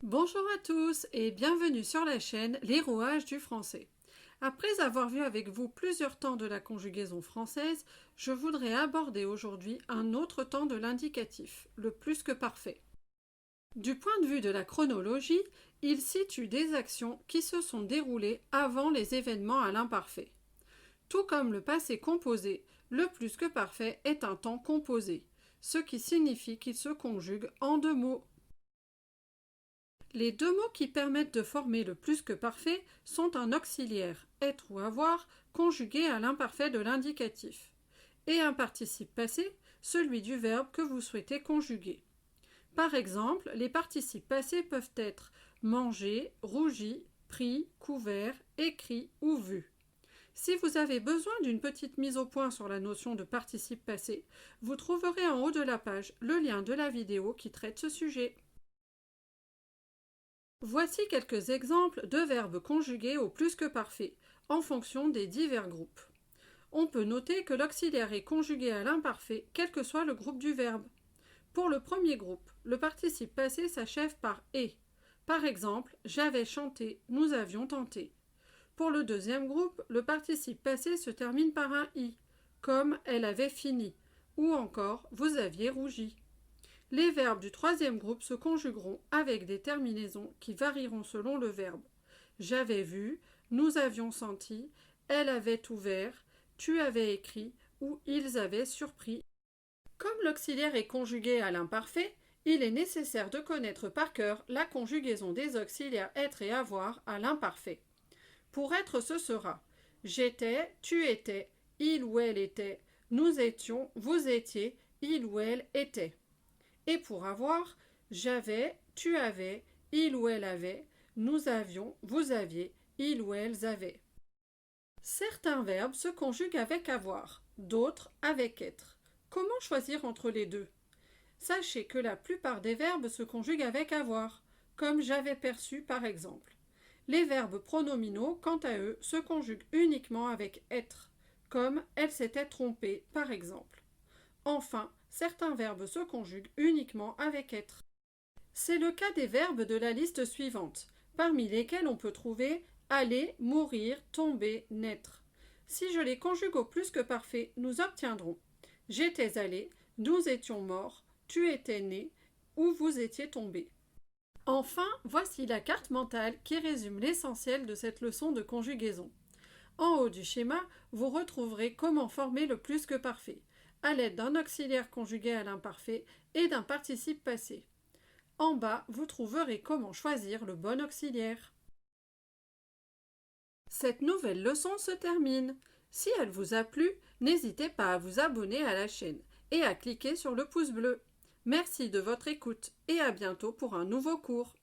Bonjour à tous et bienvenue sur la chaîne Les rouages du français. Après avoir vu avec vous plusieurs temps de la conjugaison française, je voudrais aborder aujourd'hui un autre temps de l'indicatif, le plus que parfait. Du point de vue de la chronologie, il situe des actions qui se sont déroulées avant les événements à l'imparfait. Tout comme le passé composé, le plus que parfait est un temps composé, ce qui signifie qu'il se conjugue en deux mots. Les deux mots qui permettent de former le plus que parfait sont un auxiliaire, être ou avoir, conjugué à l'imparfait de l'indicatif, et un participe passé, celui du verbe que vous souhaitez conjuguer. Par exemple, les participes passés peuvent être mangé, rougi, pris, couvert, écrit ou vu. Si vous avez besoin d'une petite mise au point sur la notion de participe passé, vous trouverez en haut de la page le lien de la vidéo qui traite ce sujet. Voici quelques exemples de verbes conjugués au plus que parfait, en fonction des divers groupes. On peut noter que l'auxiliaire est conjugué à l'imparfait, quel que soit le groupe du verbe. Pour le premier groupe, le participe passé s'achève par « et ». Par exemple, j'avais chanté, nous avions tenté. Pour le deuxième groupe, le participe passé se termine par un « i », comme elle avait fini, ou encore vous aviez rougi. Les verbes du troisième groupe se conjugueront avec des terminaisons qui varieront selon le verbe. J'avais vu, nous avions senti, elle avait ouvert, tu avais écrit ou ils avaient surpris. Comme l'auxiliaire est conjugué à l'imparfait, il est nécessaire de connaître par cœur la conjugaison des auxiliaires être et avoir à l'imparfait. Pour être, ce sera j'étais, tu étais, il ou elle était, nous étions, vous étiez, il ou elle était. Et pour avoir, j'avais, tu avais, il ou elle avait, nous avions, vous aviez, ils ou elles avaient. Certains verbes se conjuguent avec avoir, d'autres avec être. Comment choisir entre les deux? Sachez que la plupart des verbes se conjuguent avec avoir, comme j'avais perçu par exemple. Les verbes pronominaux, quant à eux, se conjuguent uniquement avec être, comme elle s'était trompée par exemple. Enfin, certains verbes se conjuguent uniquement avec être. C'est le cas des verbes de la liste suivante, parmi lesquels on peut trouver aller, mourir, tomber, naître. Si je les conjugue au plus que parfait, nous obtiendrons j'étais allé, nous étions morts, tu étais né ou vous étiez tombé. Enfin, voici la carte mentale qui résume l'essentiel de cette leçon de conjugaison. En haut du schéma, vous retrouverez comment former le plus que parfait, à l'aide d'un auxiliaire conjugué à l'imparfait et d'un participe passé. En bas, vous trouverez comment choisir le bon auxiliaire. Cette nouvelle leçon se termine. Si elle vous a plu, n'hésitez pas à vous abonner à la chaîne et à cliquer sur le pouce bleu. Merci de votre écoute et à bientôt pour un nouveau cours.